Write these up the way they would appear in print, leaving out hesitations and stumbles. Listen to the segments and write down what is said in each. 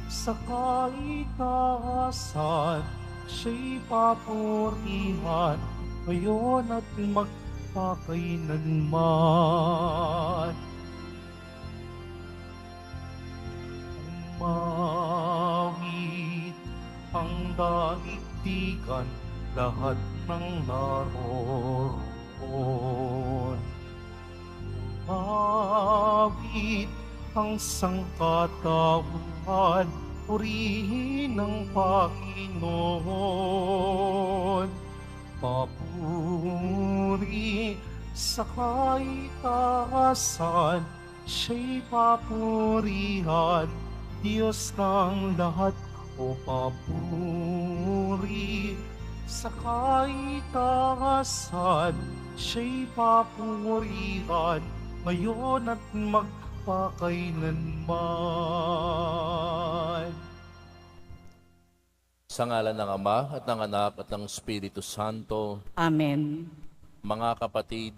sa kaitaasan, siya'y papurihan, ngayon at magpakailanman. Umawit ang daigdigan, lahat ng naroroon. Umawit ang sangkatauhan, purihin ang Panginoon. Papuri sa kaitaasan, siya'y papurihan, Diyos ng lahat. O papuri sa kaitaasan, siya'y papurihan, ngayon at magpakailanman. Sa ngalan ng Ama at ng Anak at ng Espiritu Santo. Amen. Mga kapatid,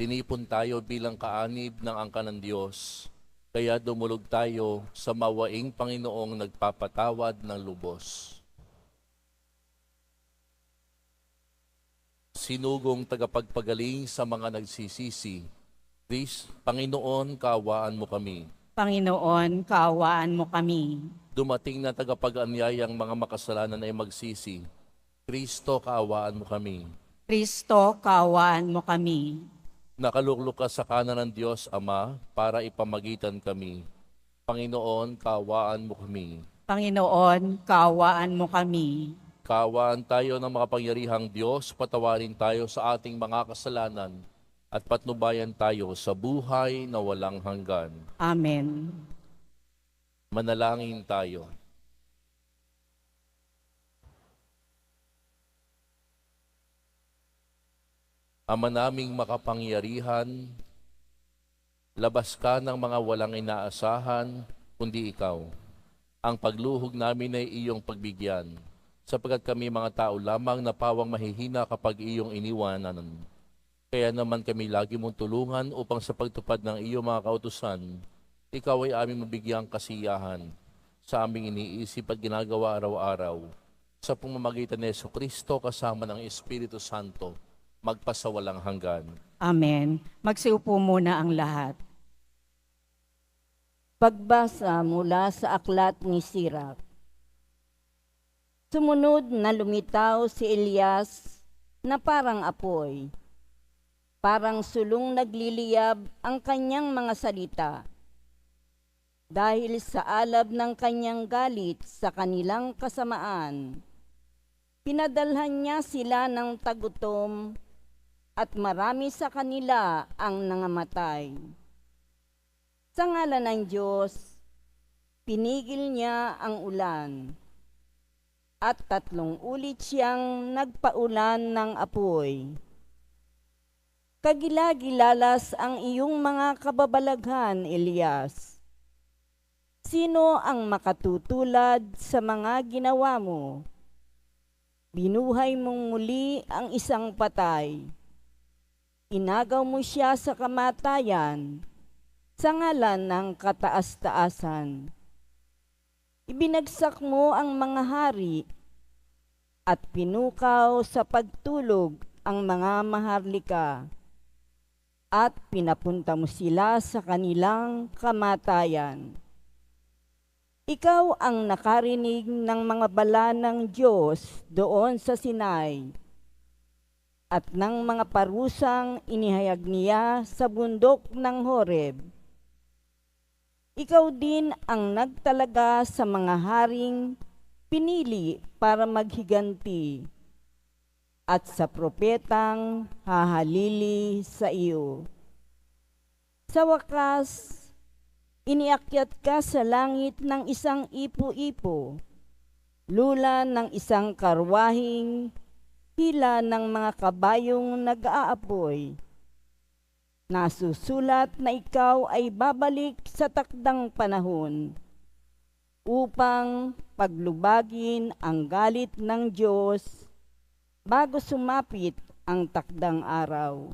tinipon tayo bilang kaanib ng angkan ng Diyos, kaya dumulog tayo sa mawaing Panginoong nagpapatawad ng lubos. Sinugong tagapagpagaling sa mga nagsisisi, Panginoon, kaawaan mo kami. Panginoon, kaawaan mo kami. Dumating na tagapag-anyayang mga makasalanan ay magsisi, Kristo, kaawaan mo kami. Kristo, kaawaan mo kami. Nakaluklok ka sa kanan ng Diyos Ama para ipamagitan kami. Panginoon, kaawaan mo kami. Panginoon, kaawaan mo kami. Kaawaan tayo ng makapangyarihang Diyos, patawarin tayo sa ating mga kasalanan at patnubayan tayo sa buhay na walang hanggan. Amen. Manalangin tayo. Ama naming makapangyarihan, labas ka ng mga walang inaasahan, kundi ikaw. Ang pagluhog namin ay iyong pagbigyan, sapagkat kami mga tao lamang na pawang mahihina kapag iyong iniwanan. Kaya naman kami lagi mong tulungan upang sa pagtupad ng iyong mga kautusan, ikaw ay aming mabigyang kasiyahan sa aming iniisip at ginagawa araw-araw. Sa pamamagitan ni Jesucristo kasama ng Espiritu Santo, magpasawalang hanggan. Amen. Magsiupo muna ang lahat. Pagbasa mula sa aklat ni Sirach. Sumunod na lumitaw si Elias na parang apoy. Parang sulong nagliliyab ang kanyang mga salita. Dahil sa alab ng kanyang galit sa kanilang kasamaan, pinadalhan niya sila ng tagutom at marami sa kanila ang nangamatay. Sa ngalan ng Diyos, pinigil niya ang ulan at 3 ulit siyang nagpaulan ng apoy. Kagilagilalas ang iyong mga kababalaghan, Elias. Sino ang makatutulad sa mga ginawa mo? Binuhay mong muli ang isang patay. Inagaw mo siya sa kamatayan sa ngalan ng kataas-taasan. Ibinagsak mo ang mga hari at pinukaw sa pagtulog ang mga maharlika at pinapunta mo sila sa kanilang kamatayan. Ikaw ang nakarinig ng mga bala ng Diyos doon sa Sinai at ng mga parusang inihayag niya sa bundok ng Horeb. Ikaw din ang nagtalaga sa mga haring pinili para maghiganti at sa propetang hahalili sa iyo. Sa wakas, iniakyat ka sa langit ng isang ipo-ipo, lula ng isang karwahing, hila ng mga kabayong nag-aapoy. Nasusulat na ikaw ay babalik sa takdang panahon upang paglubagin ang galit ng Diyos bago sumapit ang takdang araw,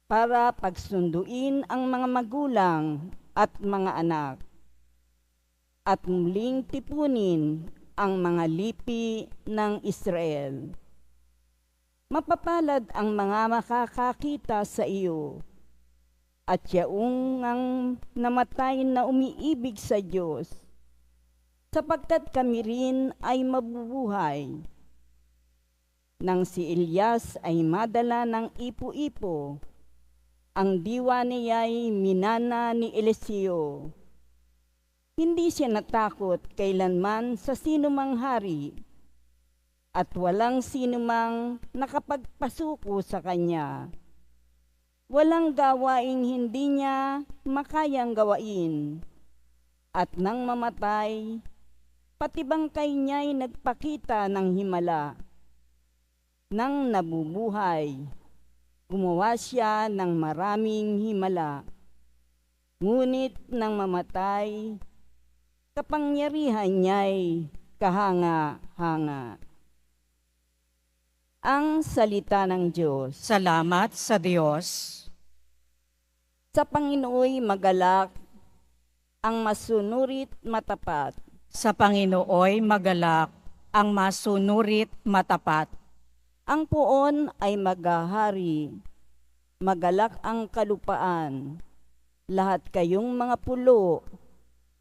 para pagsunduin ang mga magulang at mga anak, at muling tipunin ang mga lipi ng Israel. Mapapalad ang mga makakakita sa iyo at yaong ang namatay na umiibig sa Diyos, sapagkat kami rin ay mabubuhay. Nang si Elias ay madala ng ipo-ipo, ang diwa niya'y minana ni Eliseo. Hindi siya natakot kailanman sa sinumang hari, at walang sinumang nakapagpasuko sa kanya. Walang gawaing hindi niya makayang gawain, at nang mamatay, pati bangkay niya'y nagpakita ng himala. Nang nabubuhay, gumawa siya ng maraming himala. Ngunit nang mamatay, kapangyarihan niya'y kahanga-hanga. Ang salita ng Diyos. Salamat sa Diyos. Sa Panginooy magalak, ang masunurit matapat. Sa Panginooy magalak, ang masunurit matapat. Ang puon ay maghahari, magalak ang kalupaan. Lahat kayong mga pulo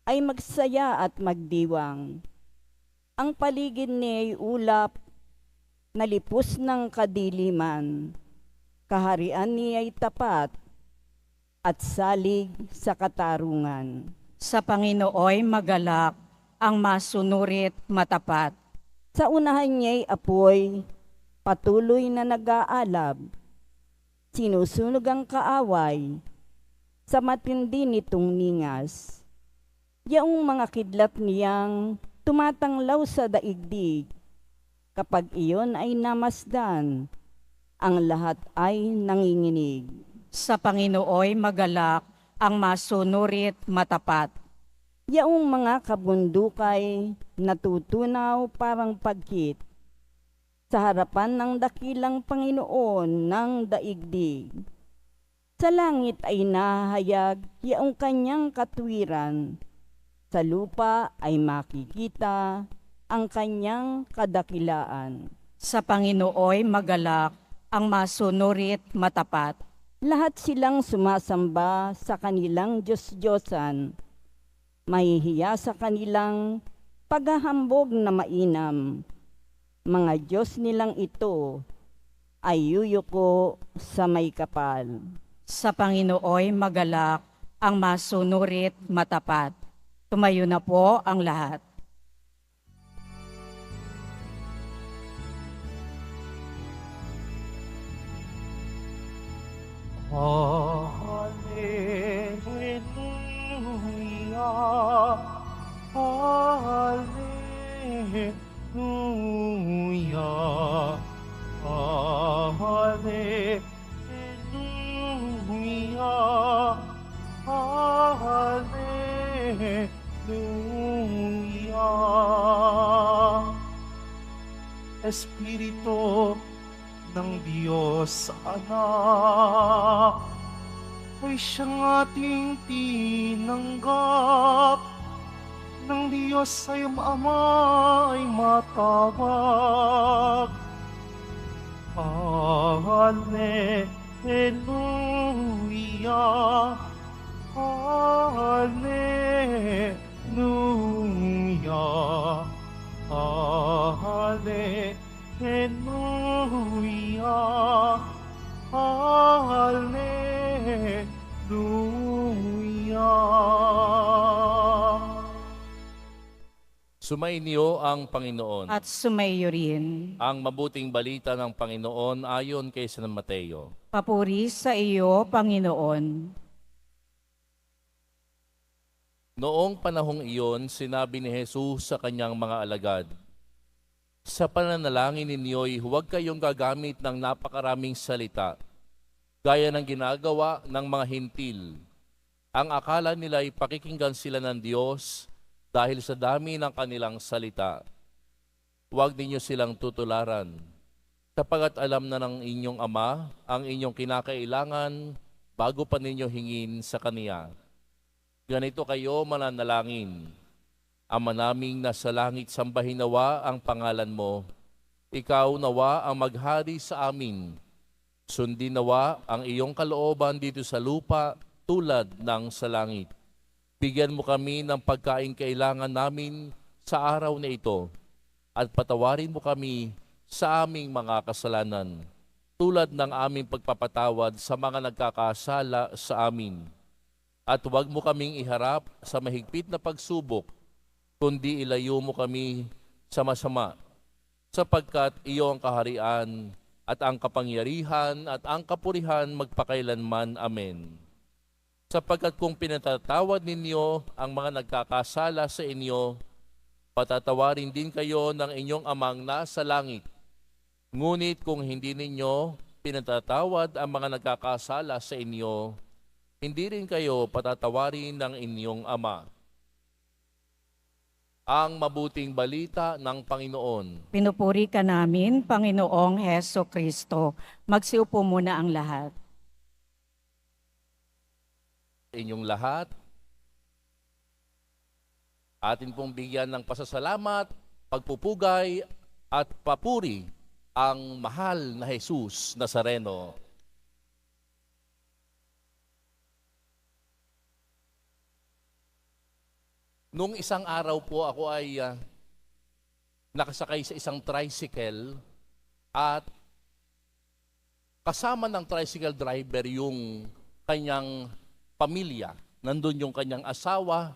ay magsaya at magdiwang. Ang paligid niya ay ulap, nalipos ng kadiliman. Kaharian niya ay tapat at salig sa katarungan. Sa Panginooy magalak, ang masunurit matapat. Sa unahan niya'y apoy, patuloy na nag-aalab. Sinusunog ang kaaway sa matindi nitong ningas. Yaong mga kidlat niyang tumatanglaw sa daigdig. Kapag iyon ay namasdan, ang lahat ay nanginginig. Sa Panginooy magalak, ang masunurit matapat. Yaong mga kabundukay natutunaw parang pagkit sa harapan ng dakilang Panginoon ng daigdig. Sa langit ay nahayag yaong kanyang katwiran. Sa lupa ay makikita ang kanyang kadakilaan. Sa Panginooy magalak, ang masunurit matapat. Lahat silang sumasamba sa kanilang Diyos-Diyosan. Mahihiya sa kanilang paghahambog na mainam. Mga Diyos nilang ito ay yuyuko sa may kapal. Sa Panginooy magalak, ang masunurit matapat. Tumayo na po ang lahat. Hallelujah, Hallelujah, Hallelujah, Hallelujah. Espiritu ng Diyos Anak, ay siyang ating tinanggap. Ng Diyos ay Ama ay matawag. Hallelujah, Hallelujah, Hallelujah, Hallelujah. Sumainyo ang Panginoon. At sumayo rin. Ang mabuting balita ng Panginoon ayon kay San Mateo. Papuri sa iyo, Panginoon. Noong panahong iyon, sinabi ni Jesus sa kanyang mga alagad, "Sa pananalangin ninyo'y huwag kayong gagamit ng napakaraming salita, gaya ng ginagawa ng mga hintil. Ang akala nila ay pakikinggan sila ng Diyos dahil sa dami ng kanilang salita. Huwag ninyo silang tutularan, sapagat alam na ng inyong Ama ang inyong kinakailangan bago pa ninyo hingin sa Kaniya. Ganito kayo mananalangin: Ama naming nasa langit, sambahin nawa ang pangalan mo. Ikaw nawa ang maghari sa amin. Sundin nawa ang iyong kalooban dito sa lupa tulad ng sa langit. Bigyan mo kami ng pagkain kailangan namin sa araw na ito at patawarin mo kami sa aming mga kasalanan tulad ng aming pagpapatawad sa mga nagkakasala sa amin. At huwag mo kaming iharap sa mahigpit na pagsubok, kundi ilayo mo kami sa masama, sapagkat iyo ang kaharian at ang kapangyarihan at ang kapurihan magpakailanman. Amen. Sapagkat kung pinatatawad ninyo ang mga nagkakasala sa inyo, patatawarin din kayo ng inyong amang nasa langit. Ngunit kung hindi ninyo pinatatawad ang mga nagkakasala sa inyo, hindi rin kayo patatawarin ng inyong ama. Ang mabuting balita ng Panginoon. Pinupuri ka namin, Panginoong Heso Kristo. Magsiupo muna ang lahat. Inyong lahat, atin pong bigyan ng pasasalamat, pagpupugay at papuri ang mahal na Jesus Nazareno. Nung isang araw po ako ay nakasakay sa isang tricycle at kasama ng tricycle driver yung kanyang pamilya. Nandun yung kanyang asawa,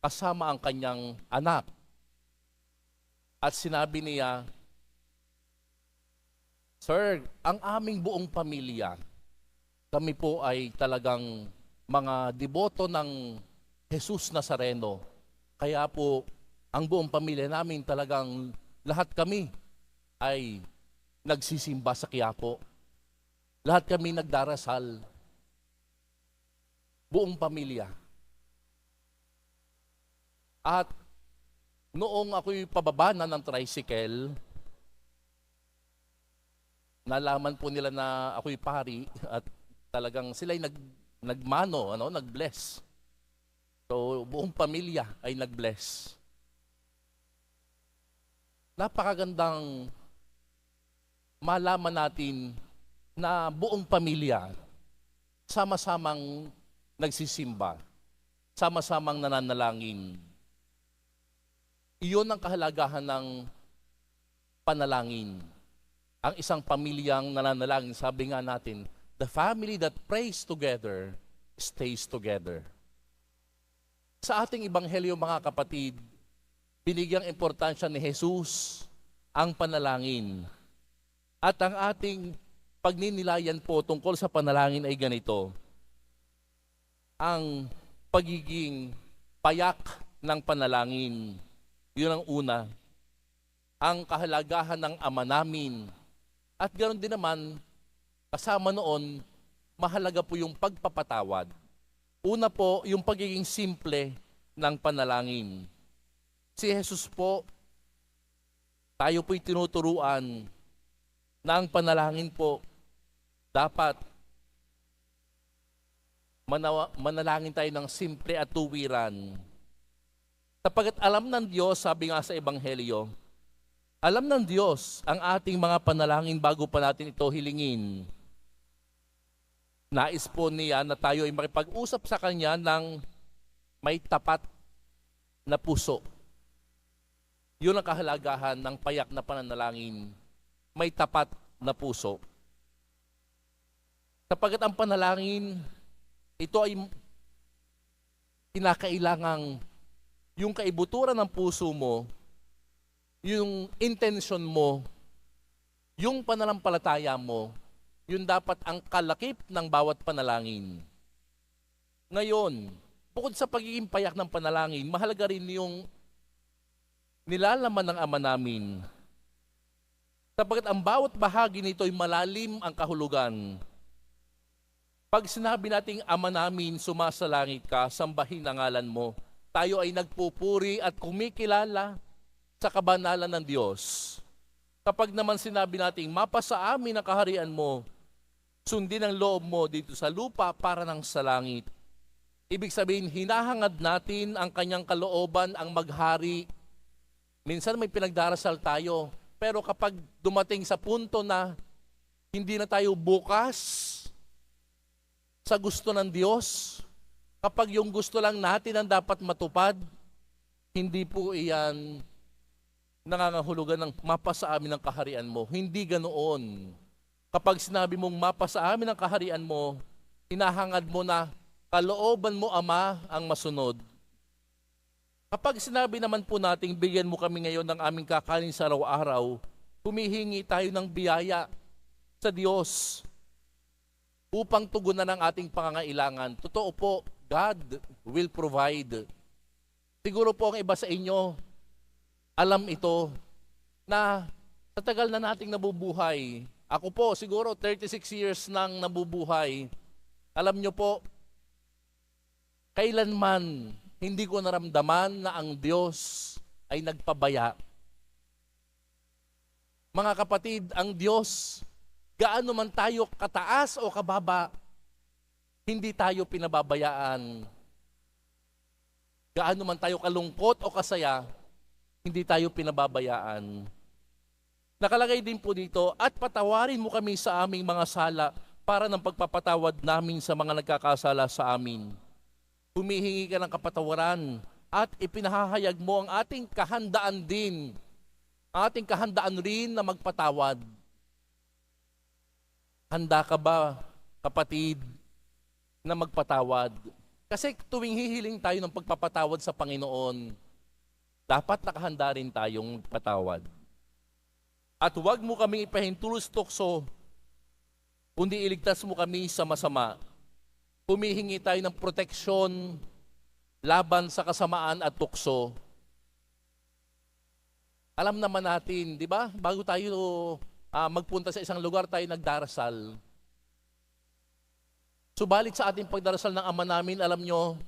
kasama ang kanyang anak. At sinabi niya, "Sir, ang aming buong pamilya, kami po ay talagang mga deboto ng Jesus Nazareno. Kaya po, ang buong pamilya namin talagang lahat kami ay nagsisimba sa Quiapo. Lahat kami nagdarasal. Buong pamilya." At noong ako'y pababa na ng tricycle, nalaman po nila na ako'y pari at talagang sila'y nagmano, nag-bless. So, buong pamilya ay nag-bless. Napakagandang malaman natin na buong pamilya sama-samang nagsisimba, sama-samang nananalangin. Iyon ang kahalagahan ng panalangin. Ang isang pamilyang nananalangin, sabi nga natin, the family that prays together stays together. Sa ating ebanghelyo, mga kapatid, binigyang importansya ni Jesus ang panalangin. At ang ating pagninilayan po tungkol sa panalangin ay ganito: ang pagiging payak ng panalangin. Yun ang una. Ang kahalagahan ng Ama namin. At ganoon din naman, kasama noon, mahalaga po yung pagpapatawad. Una po, yung pagiging simple ng panalangin. Si Jesus po, tayo po'y tinuturuan na ang panalangin po, dapat manalangin tayo ng simple at tuwiran. Sapagkat alam ng Diyos, sabi nga sa Ebanghelyo, alam ng Diyos ang ating mga panalangin bago pa natin ito hilingin. Nais po niya na tayo ay makipag-usap sa Kanya ng may tapat na puso. Yun ang kahalagahan ng payak na pananalangin. May tapat na puso. Sapagkat ang panalangin, ito ay kinakailangang yung kaibuturan ng puso mo, yung intention mo, yung pananampalataya mo, yun dapat ang kalakip ng bawat panalangin. Ngayon, bukod sa pagiging payak ng panalangin, mahalaga rin yung nilalaman ng Ama namin. Sapagkat ang bawat bahagi nito ay malalim ang kahulugan. Pag sinabi nating Ama namin, sumasalangit ka, sambahin ang ngalan mo, tayo ay nagpupuri at kumikilala sa kabanalan ng Diyos. Kapag naman sinabi nating mapasa amin ang kaharian mo, sundin ang loob mo dito sa lupa para ng sa langit. Ibig sabihin, hinahangad natin ang kanyang kalooban, ang maghari. Minsan may pinagdarasal tayo, pero kapag dumating sa punto na hindi na tayo bukas sa gusto ng Diyos, kapag yung gusto lang natin ang dapat matupad, hindi po iyan nangangahulugan ng mapa sa amin ang kaharian mo. Hindi ganoon. Kapag sinabi mong mapa sa amin ang kaharian mo, hinahangad mo na kalooban mo, Ama, ang masunod. Kapag sinabi naman po nating bigyan mo kami ngayon ng aming kakanin sa araw-araw, humihingi tayo ng biyaya sa Diyos upang tugunan ang ating pangangailangan. Totoo po, God will provide. Siguro po ang iba sa inyo, alam ito, na sa tagal na nating nabubuhay, ako po siguro 36 years nang nabubuhay, alam nyo po, kailanman hindi ko naramdaman na ang Diyos ay nagpabaya. Mga kapatid, ang Diyos, gaano man tayo kataas o kababa, hindi tayo pinababayaan. Gaano man tayo kalungkot o kasaya, hindi tayo pinababayaan. Nakalagay din po dito, at patawarin mo kami sa aming mga sala para ng pagpapatawad namin sa mga nagkakasala sa amin. Humihingi ka ng kapatawaran at ipinahahayag mo ang ating kahandaan din, ang ating kahandaan rin na magpatawad. Handa ka ba, kapatid, na magpatawad? Kasi tuwing hihiling tayo ng pagpapatawad sa Panginoon, dapat nakahanda rin tayong magpatawad. At huwag mo kaming ipahintulos tukso, kundi iligtas mo kami sa masama. Humihingi tayo ng proteksyon laban sa kasamaan at tukso. Alam naman natin, di ba? Bago tayo magpunta sa isang lugar, tayo nagdarasal. Subalit sa ating pagdarasal ng Ama namin, alam nyo,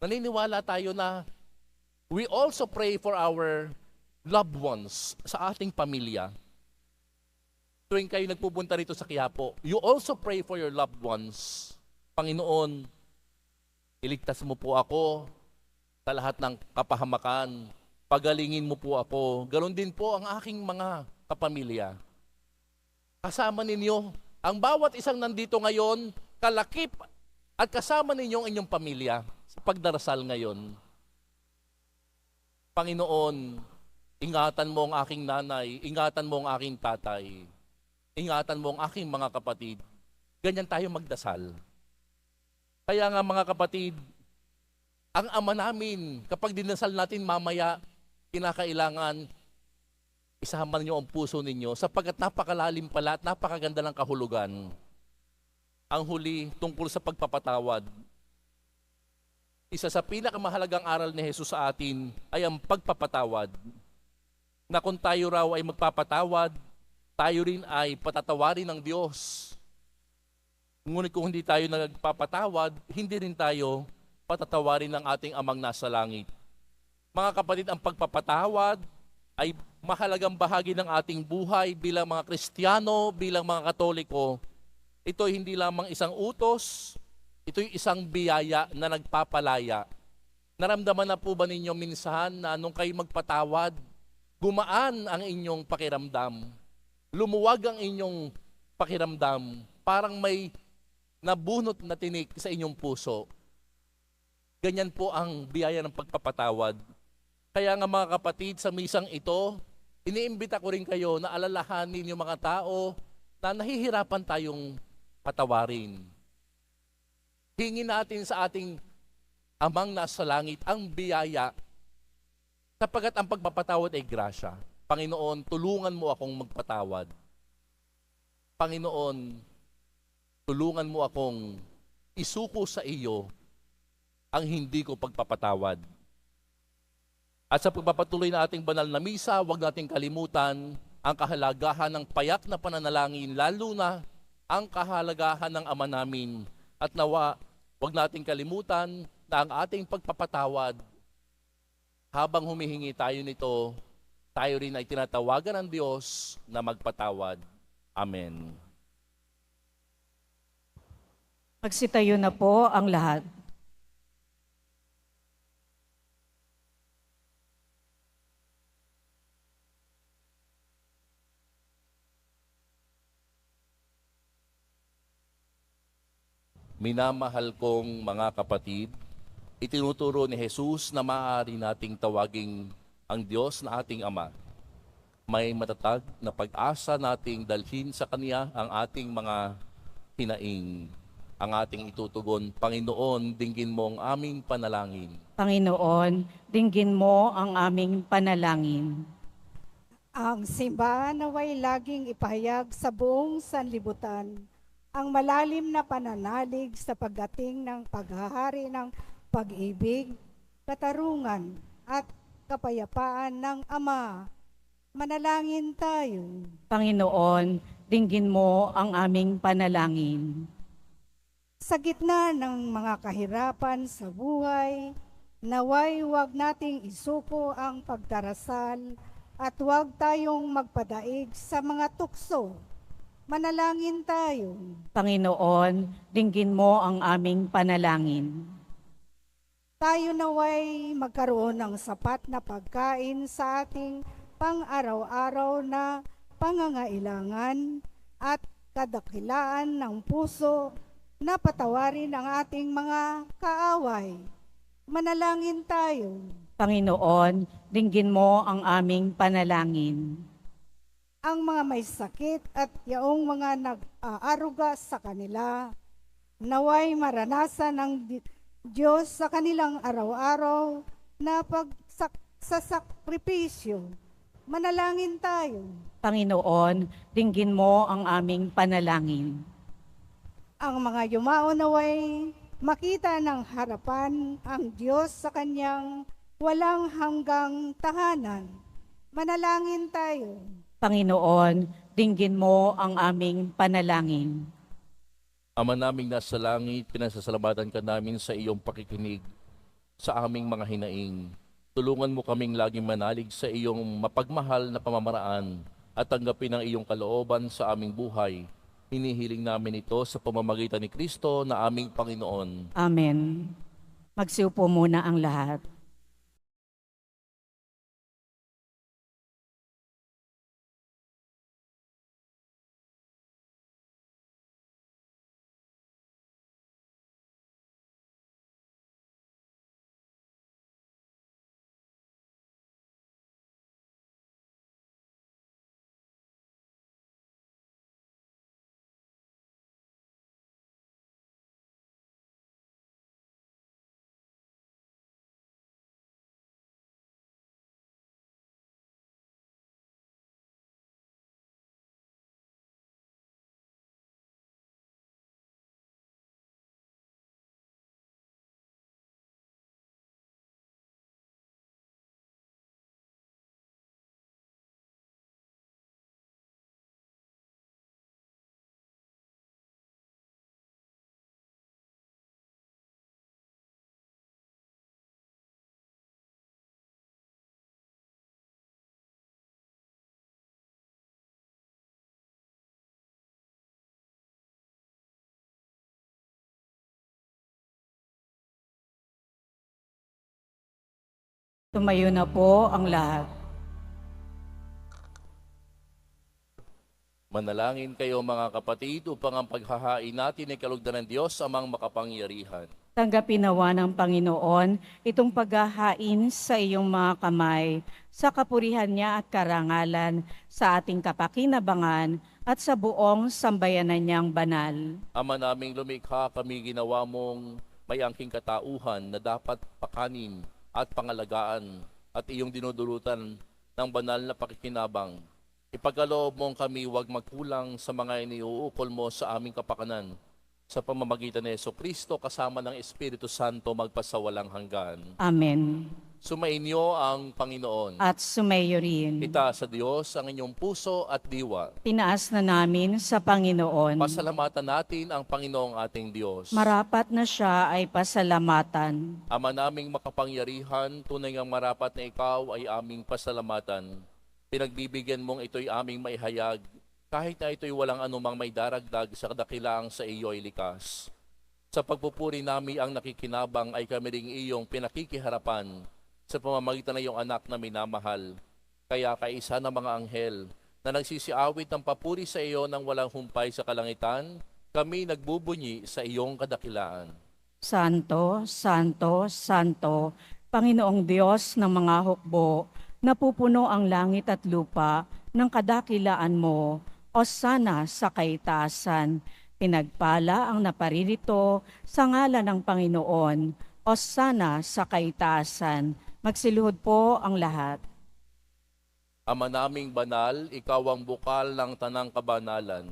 naniniwala tayo na we also pray for our loved ones sa ating pamilya. Tuwing kayo nagpupunta rito sa Quiapo, you also pray for your loved ones. Panginoon, iligtas mo po ako sa lahat ng kapahamakan. Pagalingin mo po ako. Ganon din po ang aking mga kapamilya. Kasama ninyo, ang bawat isang nandito ngayon, kalakip at kasama ninyo ang inyong pamilya sa pagdarasal ngayon. Panginoon, ingatan mo ang aking nanay, ingatan mo ang aking tatay, ingatan mo ang aking mga kapatid. Ganyan tayo magdasal. Kaya nga mga kapatid, ang Ama namin, kapag dinasal natin mamaya, kinakailangan isama niyo ang puso ninyo sapagkat napakalalim pala at napakaganda ng kahulugan. Ang huli, tungkol sa pagpapatawad. Isa sa pinakamahalagang aral ni Jesus sa atin ay ang pagpapatawad. Na kung tayo raw ay magpapatawad, tayo rin ay patatawarin ng Diyos. Ngunit kung hindi tayo nagpapatawad, hindi rin tayo patatawarin ng ating Amang nasa langit. Mga kapatid, ang pagpapatawad ay mahalagang bahagi ng ating buhay bilang mga Kristiyano, bilang mga Katoliko. Ito hindi lamang isang utos, ito'y isang biyaya na nagpapalaya. Naramdaman na po ba ninyo minsan na nung kayo magpatawad, gumaan ang inyong pakiramdam, lumuwag ang inyong pakiramdam, parang may nabunot na tinik sa inyong puso. Ganyan po ang biyaya ng pagpapatawad. Kaya nga mga kapatid, sa misang ito, iniimbita ko rin kayo na alalahanin yung mga tao na nahihirapan tayong patawarin. Hingin natin sa ating Amang nasa langit ang biyaya sapagkat ang pagpapatawad ay grasya. Panginoon, tulungan mo akong magpatawad. Panginoon, tulungan mo akong isuko sa iyo ang hindi ko pagpapatawad. At sa pagpapatuloy na ating banal na misa, huwag nating kalimutan ang kahalagahan ng payak na pananalangin, lalo na ang kahalagahan ng Ama namin. At nawa, huwag nating kalimutan na ang ating pagpapatawad, habang humihingi tayo nito, tayo rin ay tinatawagan ng Diyos na magpatawad. Amen. Magsitayo na po ang lahat. Minamahal kong mga kapatid, itinuturo ni Jesus na maaari nating tawaging ang Diyos na ating Ama. May matatag na pag-asa nating dalhin sa Kanya ang ating mga hinaing. Ang ating itutugon, Panginoon, dinggin mo ang aming panalangin. Panginoon, dinggin mo ang aming panalangin. Ang simbahan naway laging ipahayag sa buong sanlibutan ang malalim na pananalig sa pagdating ng paghahari ng pag-ibig, katarungan at kapayapaan ng Ama. Manalangin tayo. Panginoon, dinggin mo ang aming panalangin. Sa gitna ng mga kahirapan sa buhay, naway huwag nating isuko ang pagdarasal at huwag tayong magpadaig sa mga tukso. Manalangin tayo. Panginoon, dinggin mo ang aming panalangin. Tayo naway magkaroon ng sapat na pagkain sa ating pang-araw-araw na pangangailangan at kadakilaan ng puso na patawarin ang ating mga kaaway. Manalangin tayo. Panginoon, dinggin mo ang aming panalangin. Ang mga may sakit at yaong mga nag-aaruga sa kanila, naway maranasan ng Diyos sa kanilang araw-araw na pagsasakripisyo. Manalangin tayo. Panginoon, dinggin mo ang aming panalangin. Ang mga yumao naway makita ng harapan ang Diyos sa kanyang walang hanggang tahanan. Manalangin tayo. Panginoon, dinggin mo ang aming panalangin. Ama naming nasa langit, pinasasalamatan ka namin sa iyong pakikinig sa aming mga hinaing. Tulungan mo kaming laging manalig sa iyong mapagmahal na pamamaraan at tanggapin ang iyong kalooban sa aming buhay. Hinihiling namin ito sa pamamagitan ni Kristo na aming Panginoon. Amen. Magsiupo muna ang lahat. Tumayo na po ang lahat. Manalangin kayo mga kapatid upang ang paghahain natin ay kalugdan ng Diyos amang makapangyarihan. Tanggapin nawa ng Panginoon itong paghahain sa iyong mga kamay, sa kapurihan niya at karangalan, sa ating kapakinabangan at sa buong sambayanan niyang banal. Ama naming lumikha, kami ginawa mong may angking katauhan na dapat pakanin at pangalagaan at iyong dinudulutan ng banal na pakikinabang. Ipagkaloob mong kami huwag magkulang sa mga iniuukol mo sa aming kapakanan. Sa pamamagitan ni Jesucristo kasama ng Espiritu Santo magpasawalang hanggan. Amen. Sumainyo ang Panginoon. At sumayo rin. Itaas sa Diyos ang inyong puso at diwa. Tinaas na namin sa Panginoon. Pasalamatan natin ang Panginoong ating Diyos. Marapat na siya ay pasalamatan. Ama naming makapangyarihan, tunay ngang marapat na ikaw ay aming pasalamatan. Pinagbibigyan mong ito'y aming maihayag, kahit na ito'y walang anumang may daragdag sa kadakilaang sa iyo ay likas. Sa pagpupuri namin ang nakikinabang ay kami ring iyong pinakikiharapan sa pamamagitan ng iyong anak na minamahal. Kaya kaisa ng mga anghel na nagsisiawit ng papuri sa iyo nang walang humpay sa kalangitan, Kami nagbubunyi sa iyong kadakilaan. Santo, Santo, Santo, Panginoong Diyos ng mga hukbo, napupuno ang langit at lupa ng kadakilaan mo, Hosana sa kaitaasan. Pinagpala ang naparirito sa ngalan ng Panginoon, Hosana sa kaitaasan. Magsiluhod po ang lahat. Ama naming banal, ikaw ang bukal ng tanang kabanalan.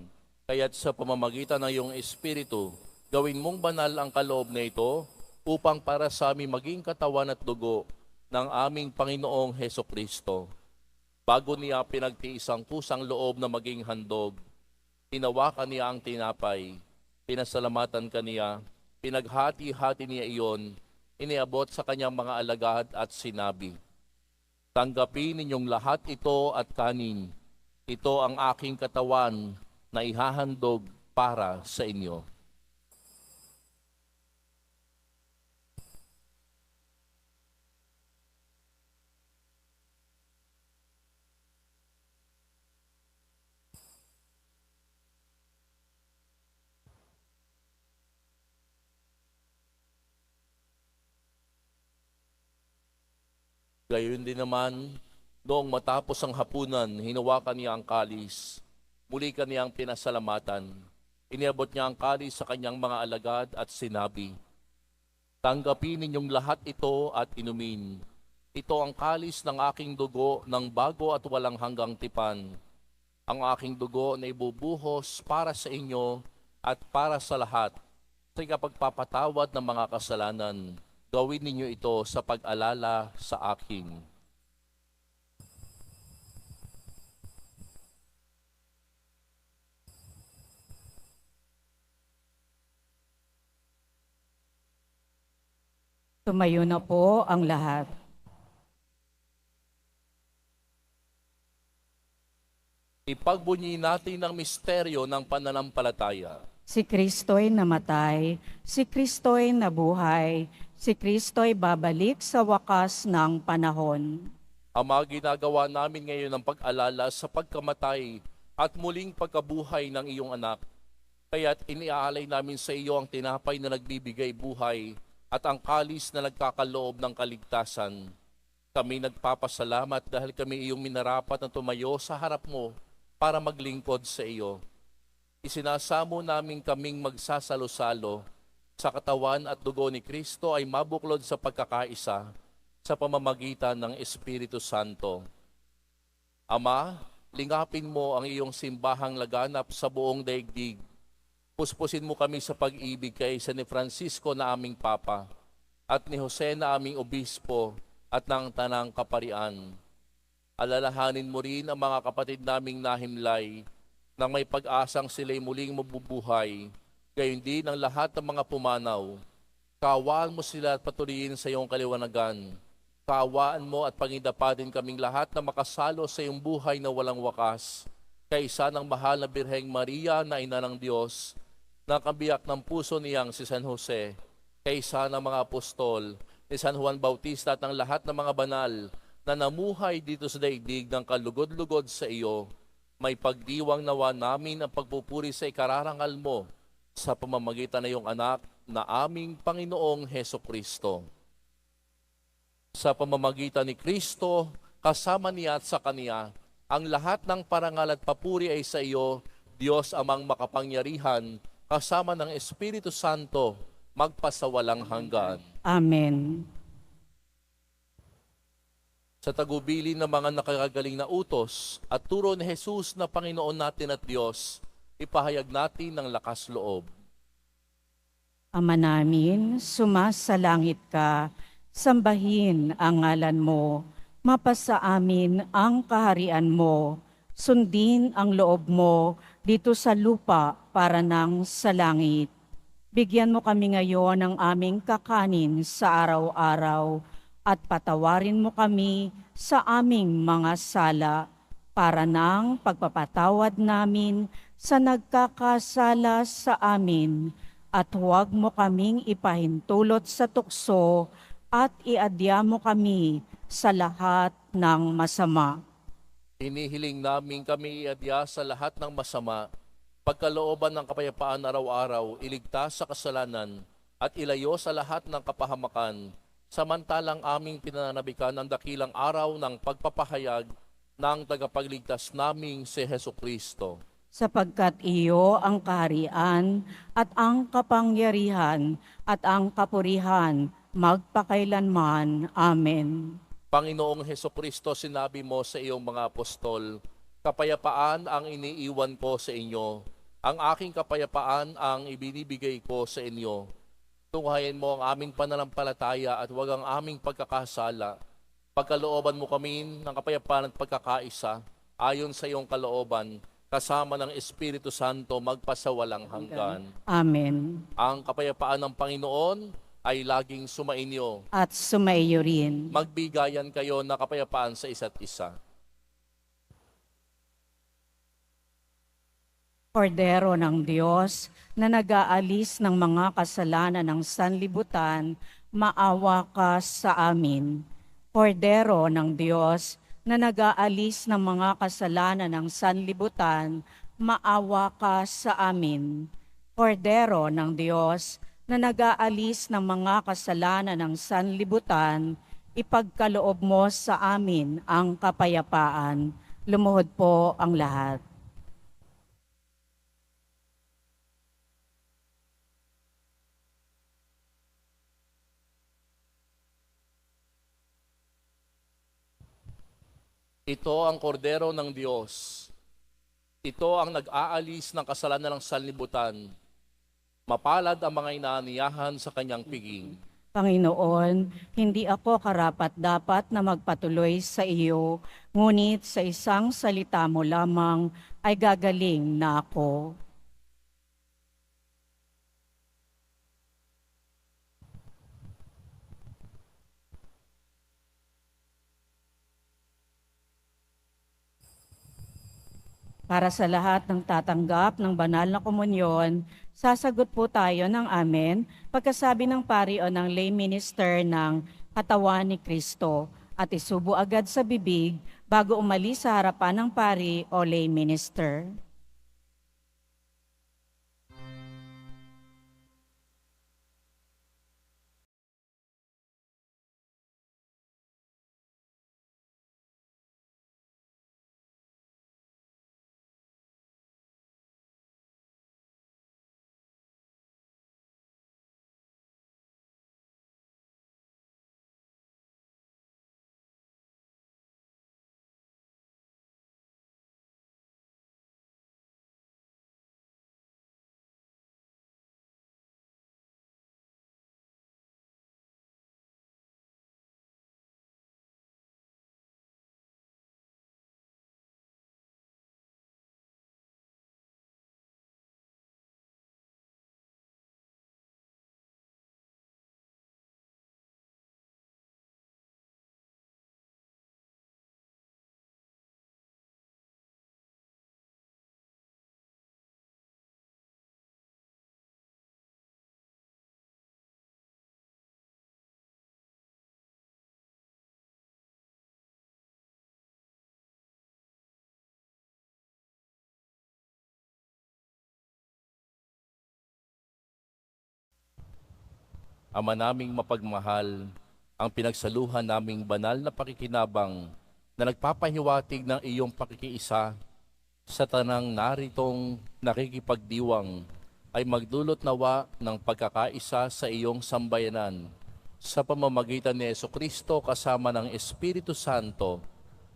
Kaya't sa pamamagitan ng iyong Espiritu, gawin mong banal ang kaloob na ito upang para sa aming maging katawan at dugo ng aming Panginoong Heso Kristo. Bago niya pinagtiis ang kusang loob na maging handog, tinawakan niya ang tinapay, pinasalamatan kaniya, pinaghati-hati niya iyon, iniabot sa kanyang mga alagad at sinabi, "Tanggapin ninyong lahat ito at kanin. Ito ang aking katawan na ihahandog para sa inyo." Gayon din naman, noong matapos ang hapunan, hinawakan niya ang kalis. Muli kaniyang pinasalamatan. Iniabot niya ang kalis sa kanyang mga alagad at sinabi, "Tanggapin ninyong lahat ito at inumin. Ito ang kalis ng aking dugo ng bago at walang hanggang tipan. Ang aking dugo na ibubuhos para sa inyo at para sa lahat sa ikapagpapatawad ng mga kasalanan. Gawin ninyo ito sa pag-alala sa akin." Tumayo na po ang lahat. Ipagbunyi natin ang misteryo ng pananampalataya. Si Kristo'y namatay, si Kristo'y nabuhay, si Kristo'y babalik sa wakas ng panahon. Ama, ginagawa namin ngayon ang pag-alala sa pagkamatay at muling pagkabuhay ng iyong anak. Kaya't iniaalay namin sa iyo ang tinapay na nagbibigay buhay at ang kalis na nagkakaloob ng kaligtasan. Kami nagpapasalamat dahil kami iyong minarapat na tumayo sa harap mo para maglingkod sa iyo. Isinasamo namin kaming magsasalo-salo sa katawan at dugo ni Kristo ay mabuklod sa pagkakaisa sa pamamagitan ng Espiritu Santo. Ama, lingapin mo ang iyong simbahang laganap sa buong daigdig. Puspusin mo kami sa pag-ibig kay San Francisco na aming Papa at ni Jose na aming Obispo at ng Tanang Kaparian. Alalahanin mo rin ang mga kapatid naming nahimlay nang may pag-asang sila'y muling mabubuhay, gayon din ang lahat ng mga pumanaw. Kaawaan mo sila at patuloyin sa iyong kaliwanagan. Kaawaan mo at pangindapatin kaming lahat na makasalo sa iyong buhay na walang wakas, kaysa ng mahal na Birheng Maria na Ina ng Diyos, na kabiyak ng puso niyang si San Jose, kaysa ng mga apostol, ni San Juan Bautista at ng lahat ng mga banal na namuhay dito sa daigdig ng kalugod-lugod sa iyo, may pagdiwang nawa namin ang pagpupuri sa ikararangal mo sa pamamagitan ng iyong anak na aming Panginoong Heso Kristo. Sa pamamagitan ni Kristo, kasama niya at sa Kaniya, ang lahat ng parangal at papuri ay sa iyo, Diyos amang makapangyarihan, kasama ng Espiritu Santo, magpasawalang hanggan. Amen. Sa tagubilin ng mga nakagagaling na utos at turo ni Jesus na Panginoon natin at Diyos, ipahayag natin ng lakas loob. Ama namin, sumasalangit ka, sambahin ang ngalan mo, mapasa amin ang kaharian mo, sundin ang loob mo dito sa lupa para nang sa langit. Bigyan mo kami ngayon ng aming kakanin sa araw-araw at patawarin mo kami sa aming mga sala para nang pagpapatawad namin sa nagkakasala sa amin at huwag mo kaming ipahintulot sa tukso at iadya mo kami sa lahat ng masama. Hinihiling namin kami iadya sa lahat ng masama, pagkalooban ng kapayapaan araw-araw, iligtas sa kasalanan, at ilayo sa lahat ng kapahamakan, samantalang aming pinananabikan ang dakilang araw ng pagpapahayag ng tagapagligtas naming si Heso Kristo. Sapagkat iyo ang kaharian at ang kapangyarihan at ang kapurihan magpakailanman. Amen. Panginoong Heso Kristo, sinabi mo sa iyong mga apostol, kapayapaan ang iniiwan ko sa inyo, ang aking kapayapaan ang ibinibigay ko sa inyo. Tunghayin mo ang aming pananampalataya at huwag ang aming pagkakasala. Pagkalooban mo kami ng kapayapaan at pagkakaisa, ayon sa iyong kalooban, kasama ng Espiritu Santo magpasawalang hanggan. Amen. Ang kapayapaan ng Panginoon ay laging sumainyo. At sumaiyo rin. Magbigayan kayo na kapayapaan sa isa't isa. Kordero ng Diyos na nag-aalis ng mga kasalanan ng sanlibutan, maawa ka sa amin. Kordero ng Diyos na nag-aalis ng mga kasalanan ng sanlibutan, maawa ka sa amin. Kordero ng Diyos na nag-aalis ng mga kasalanan ng sanlibutan, ipagkaloob mo sa amin ang kapayapaan. Lumuhod po ang lahat. Ito ang kordero ng Diyos. Ito ang nag-aalis ng kasalanan ng sanlibutan. Mapalad ang mga inaaniyahan sa kanyang piging. Panginoon, hindi ako karapat-dapat na magpatuloy sa iyo, ngunit sa isang salita mo lamang ay gagaling na ako. Para sa lahat ng tatanggap ng banal na komunyon, sasagot po tayo ng amen pagkasabi ng pari o ng lay minister ng katawan ni Kristo at isubo agad sa bibig bago umalis sa harapan ng pari o lay minister. Ama naming mapagmahal, ang pinagsaluhan naming banal na pakikinabang na nagpapahiwatig ng iyong pakikiisa sa tanang naritong nakikipagdiwang ay magdulot nawa ng pagkakaisa sa iyong sambayanan sa pamamagitan ni Jesucristo kasama ng Espiritu Santo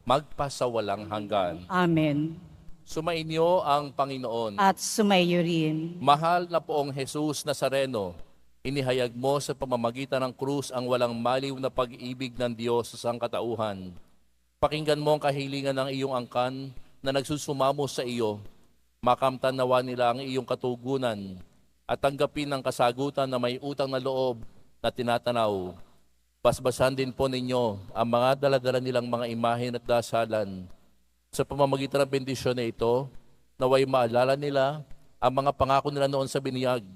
magpasawalang hanggan. Amen. Sumainyo ang Panginoon. At sumaiyo rin. Mahal na poong Jesus Nazareno, inihayag mo sa pamamagitan ng krus ang walang maliw na pag-ibig ng Diyos sa sangkatauhan. Pakinggan mo ang kahilingan ng iyong angkan na nagsusumamo sa iyo. Makamtan nawa nila ang iyong katugunan at tanggapin ang kasagutan na may utang na loob na tinatanaw. Basbasan din po ninyo ang mga daladala nilang mga imahen at dasalan. Sa pamamagitan ng bendisyon na ito, naway maalala nila ang mga pangako nila noon sa biniyag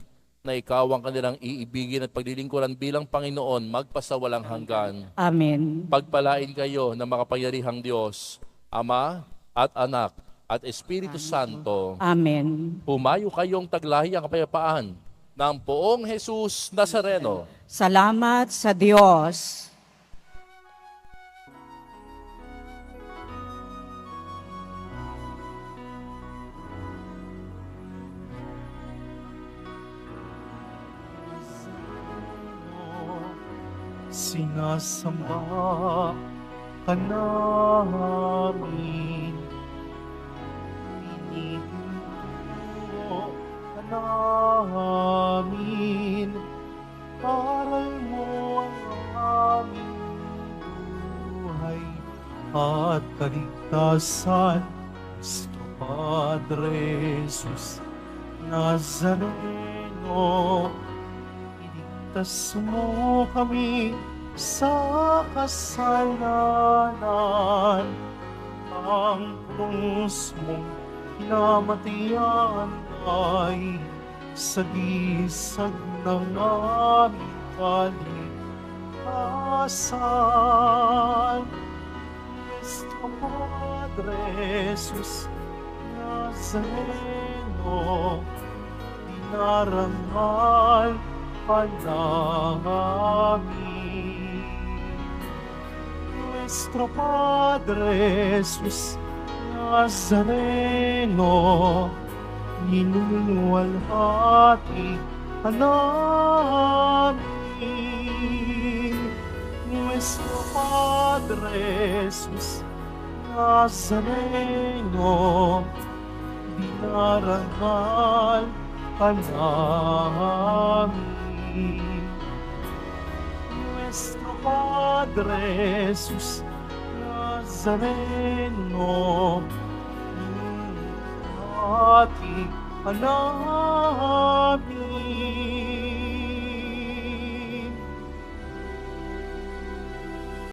na ikaw ang kanilang iibigin at paglilingkuran bilang Panginoon magpasawalang hanggan. Amen. Pagpalain kayo ng makapangyarihang Diyos, Ama at Anak at Espiritu Santo. Amen. Humayo kayong taglahi ang kapayapaan ng Poong Jesus Nazareno. Salamat sa Diyos. Sinasamba ka namin, pinipinto ka namin, aral mo ang aming buhay at kaligtasan. Cristo Padre Jesus Nazareno, iligtas mo kami sa kasalanan. Ang krus mong kinamatayan ay sagisag ng aming kaligtasan. Cristo Padre Jesus Nazareno, dinarangal ka namin. Nuestro Padre Jesus Nazareno, ninuwalhati ka namin. Nuestro Padre Jesus Nazareno, dinarangal ka namin. Nuestro Padre Jesus Nazareno, hati ka namin.